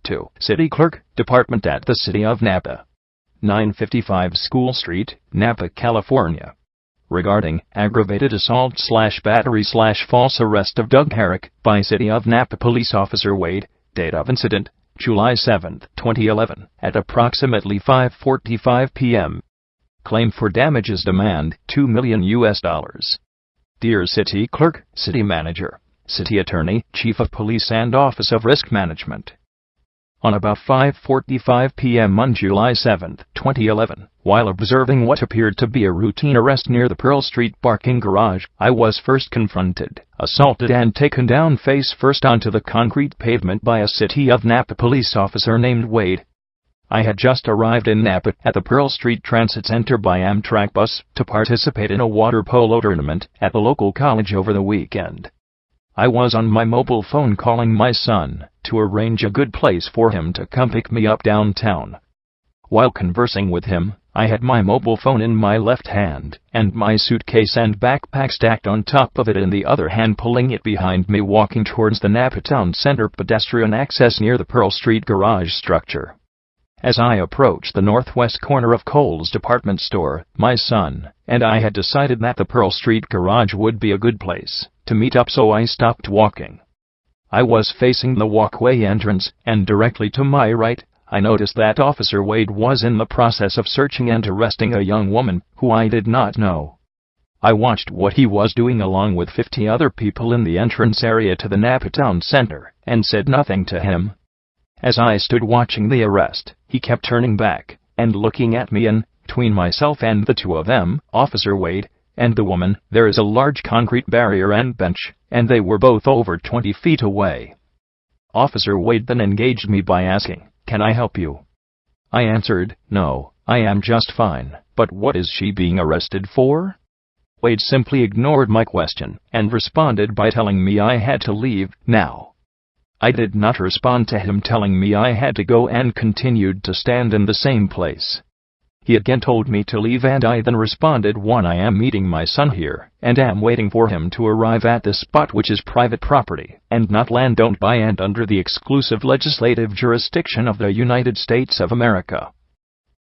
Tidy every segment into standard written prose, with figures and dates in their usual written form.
to City Clerk, Department at the City of Napa, 955 School Street, Napa, California. Regarding aggravated assault/battery/false arrest of Doug Herich by City of Napa Police Officer Wade, date of incident, July 7, 2011, at approximately 5:45 p.m. Claim for damages demand $2 million. Dear City Clerk, City Manager, City Attorney, Chief of Police and Office of Risk Management. On about 5:45 p.m. on July 7, 2011, while observing what appeared to be a routine arrest near the Pearl Street parking garage, I was first confronted, assaulted and taken down face first onto the concrete pavement by a City of Napa police officer named Wade. I had just arrived in Napa at the Pearl Street Transit Center by Amtrak bus to participate in a water polo tournament at the local college over the weekend. I was on my mobile phone calling my son to arrange a good place for him to come pick me up downtown. While conversing with him, I had my mobile phone in my left hand and my suitcase and backpack stacked on top of it in the other hand, pulling it behind me, walking towards the Napa Town Center pedestrian access near the Pearl Street garage structure. As I approached the northwest corner of Kohl's department store, my son and I had decided that the Pearl Street garage would be a good place to meet up, so I stopped walking. I was facing the walkway entrance, and directly to my right, I noticed that Officer Wade was in the process of searching and arresting a young woman who I did not know. I watched what he was doing along with 50 other people in the entrance area to the Napa Town Center, and said nothing to him. As I stood watching the arrest, he kept turning back and looking at me, and between myself and the two of them, Officer Wade and the woman, there is a large concrete barrier and bench, and they were both over 20 feet away. Officer Wade then engaged me by asking, "Can I help you?" I answered, "No, I am just fine, but what is she being arrested for?" Wade simply ignored my question and responded by telling me I had to leave now. I did not respond to him telling me I had to go, and continued to stand in the same place. He again told me to leave, and I then responded, "1. I am meeting my son here, and am waiting for him to arrive at this spot, which is private property, and not land owned by and under the exclusive legislative jurisdiction of the United States of America."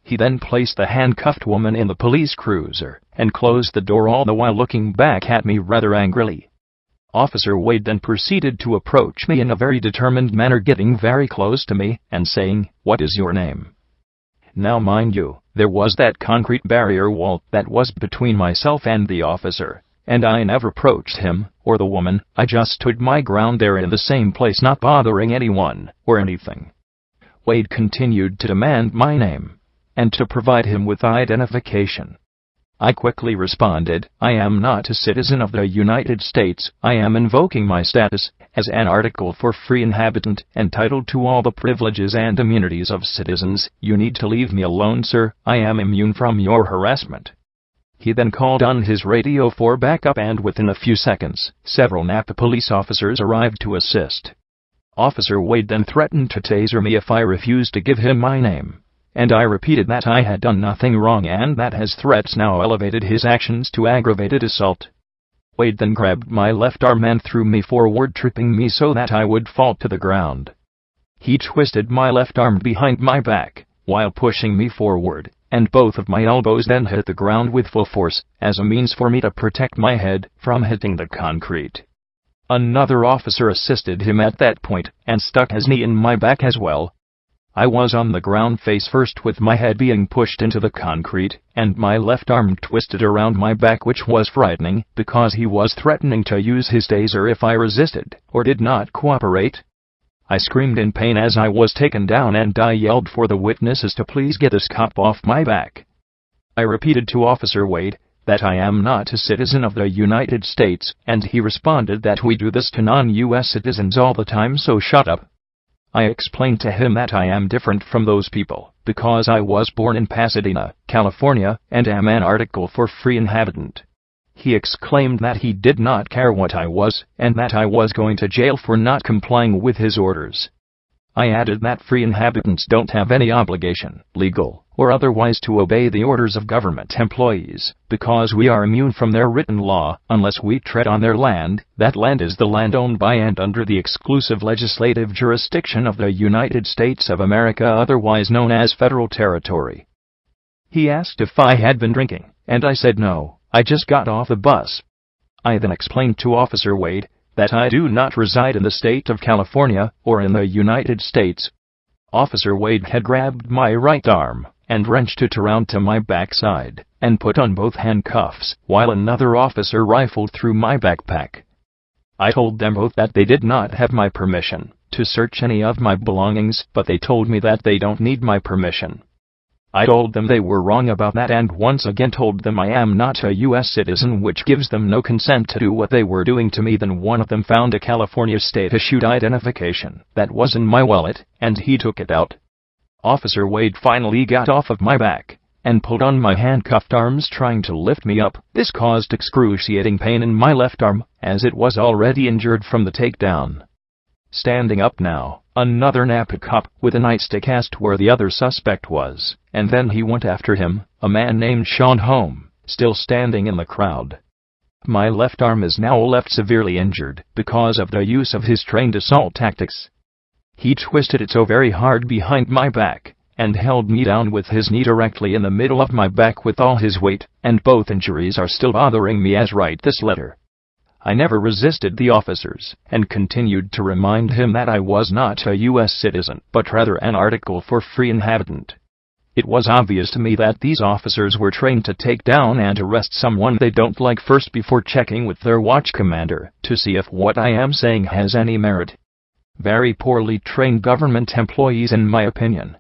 He then placed the handcuffed woman in the police cruiser, and closed the door, all the while looking back at me rather angrily. Officer Wade then proceeded to approach me in a very determined manner, getting very close to me, and saying, "What is your name?" Now mind you, there was that concrete barrier wall that was between myself and the officer, and I never approached him or the woman. I just stood my ground there in the same place, not bothering anyone or anything. Wade continued to demand my name and to provide him with identification. I quickly responded, "I am not a citizen of the United States. I am invoking my status as an Article 4 free inhabitant, entitled to all the privileges and immunities of citizens. You need to leave me alone, sir. I am immune from your harassment." He then called on his radio for backup, and within a few seconds, several Napa police officers arrived to assist. Officer Wade then threatened to taser me if I refused to give him my name, and I repeated that I had done nothing wrong and that his threats now elevated his actions to aggravated assault. Wade then grabbed my left arm and threw me forward, tripping me so that I would fall to the ground. He twisted my left arm behind my back while pushing me forward, and both of my elbows then hit the ground with full force, as a means for me to protect my head from hitting the concrete. Another officer assisted him at that point and stuck his knee in my back as well. I was on the ground face first, with my head being pushed into the concrete and my left arm twisted around my back, which was frightening because he was threatening to use his taser if I resisted or did not cooperate. I screamed in pain as I was taken down, and I yelled for the witnesses to please get this cop off my back. I repeated to Officer Wade that I am not a citizen of the United States, and he responded that we do this to non-US citizens all the time, so shut up. I explained to him that I am different from those people because I was born in Pasadena, California, and am an Article 4 free inhabitant. He exclaimed that he did not care what I was, and that I was going to jail for not complying with his orders. I added that free inhabitants don't have any obligation, legal or otherwise, to obey the orders of government employees, because we are immune from their written law unless we tread on their land. That land is the land owned by and under the exclusive legislative jurisdiction of the United States of America, otherwise known as federal territory. He asked if I had been drinking, and I said no, I just got off the bus. I then explained to Officer Wade that I do not reside in the state of California or in the United States. Officer Wade had grabbed my right arm and wrenched it around to my backside and put on both handcuffs, while another officer rifled through my backpack. I told them both that they did not have my permission to search any of my belongings, but they told me that they don't need my permission. I told them they were wrong about that, and once again told them I am not a U.S. citizen, which gives them no consent to do what they were doing to me. Then one of them found a California state-issued identification that was in my wallet, and he took it out. Officer Wade finally got off of my back and pulled on my handcuffed arms, trying to lift me up. This caused excruciating pain in my left arm, as it was already injured from the takedown. Standing up now, another Napa cop with a nightstick asked where the other suspect was, and then he went after him, a man named Sean Holm, still standing in the crowd. My left arm is now left severely injured because of the use of his trained assault tactics. He twisted it so very hard behind my back and held me down with his knee directly in the middle of my back with all his weight, and both injuries are still bothering me as write this letter. I never resisted the officers and continued to remind him that I was not a U.S. citizen, but rather an Article 4 free inhabitant. It was obvious to me that these officers were trained to take down and arrest someone they don't like first before checking with their watch commander to see if what I am saying has any merit. Very poorly trained government employees, in my opinion.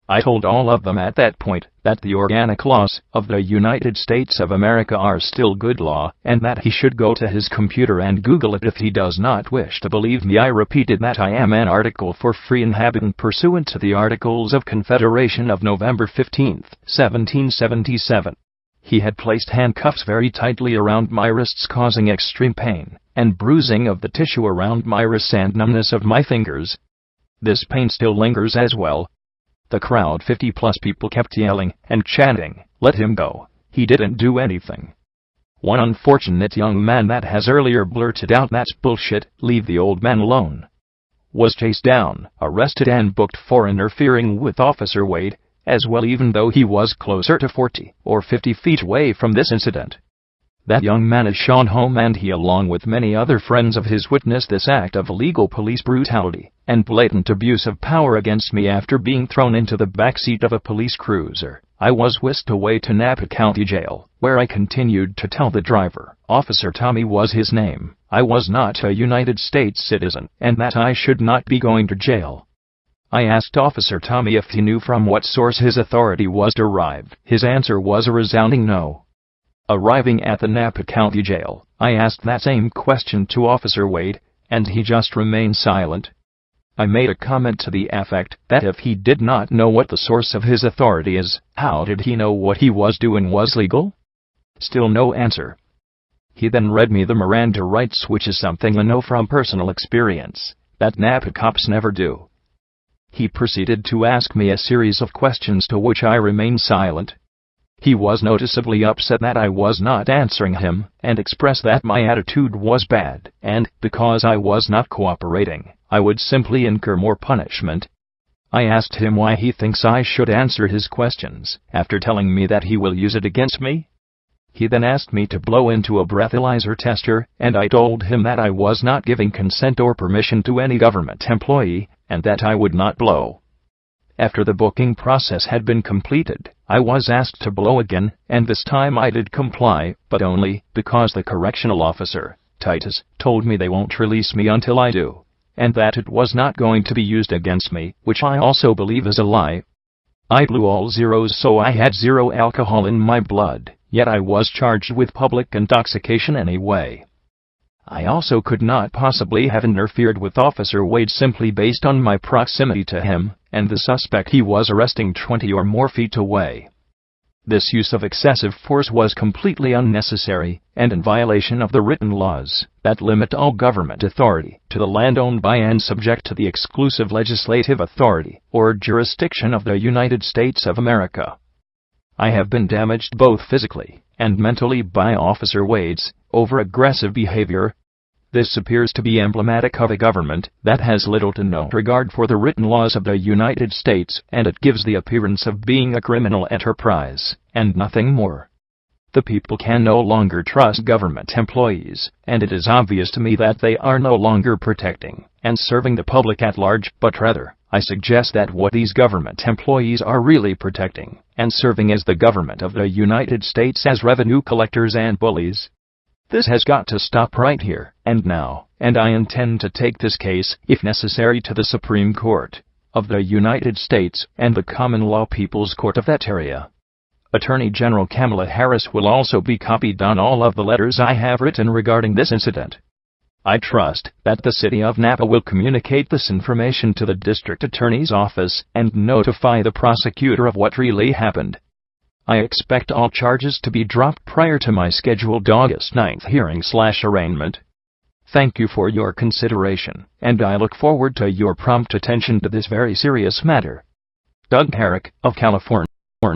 I told all of them at that point that the organic laws of the United States of America are still good law, and that he should go to his computer and Google it if he does not wish to believe me. I repeated that I am an Article 4 free inhabitant pursuant to the Articles of Confederation of November 15, 1777. He had placed handcuffs very tightly around my wrists, causing extreme pain and bruising of the tissue around my wrists and numbness of my fingers. This pain still lingers as well. The crowd, 50+ people, kept yelling and chanting, "Let him go. He didn't do anything." One unfortunate young man that has earlier blurted out "That's bullshit, leave the old man alone," was chased down, arrested, and booked for interfering with Officer Wade as well, even though he was closer to 40 or 50 feet away from this incident. That young man is Sean Holm, and he, along with many other friends of his, witnessed this act of illegal police brutality and blatant abuse of power against me. After being thrown into the backseat of a police cruiser, I was whisked away to Napa County Jail, where I continued to tell the driver, Officer Tommy was his name, I was not a United States citizen, and that I should not be going to jail. I asked Officer Tommy if he knew from what source his authority was derived. His answer was a resounding no. Arriving at the Napa County Jail, I asked that same question to Officer Wade, and he just remained silent. I made a comment to the effect that if he did not know what the source of his authority is, how did he know what he was doing was legal? Still no answer. He then read me the Miranda rights, which is something I know from personal experience that Napa cops never do. He proceeded to ask me a series of questions to which I remained silent. He was noticeably upset that I was not answering him, and expressed that my attitude was bad, and, because I was not cooperating, I would simply incur more punishment. I asked him why he thinks I should answer his questions, after telling me that he will use it against me. He then asked me to blow into a breathalyzer tester, and I told him that I was not giving consent or permission to any government employee, and that I would not blow. After the booking process had been completed, I was asked to blow again, and this time I did comply, but only because the correctional officer, Titus, told me they won't release me until I do, and that it was not going to be used against me, which I also believe is a lie. I blew all zeros, so I had zero alcohol in my blood, yet I was charged with public intoxication anyway. I also could not possibly have interfered with Officer Wade simply based on my proximity to him, and the suspect he was arresting 20 or more feet away. This use of excessive force was completely unnecessary and in violation of the written laws that limit all government authority to the land owned by and subject to the exclusive legislative authority or jurisdiction of the United States of America. I have been damaged both physically and mentally by Officer Wade's over-aggressive behavior. This appears to be emblematic of a government that has little to no regard for the written laws of the United States, and it gives the appearance of being a criminal enterprise, and nothing more. The people can no longer trust government employees, and it is obvious to me that they are no longer protecting and serving the public at large, but rather, I suggest that what these government employees are really protecting and serving is the government of the United States as revenue collectors and bullies. This has got to stop right here and now, and I intend to take this case, if necessary, to the Supreme Court of the United States and the Common Law People's Court of that area. Attorney General Kamala Harris will also be copied on all of the letters I have written regarding this incident. I trust that the City of Napa will communicate this information to the District Attorney's Office and notify the prosecutor of what really happened. I expect all charges to be dropped prior to my scheduled August 9th hearing/arraignment. Thank you for your consideration, and I look forward to your prompt attention to this very serious matter. Doug Herich, of California.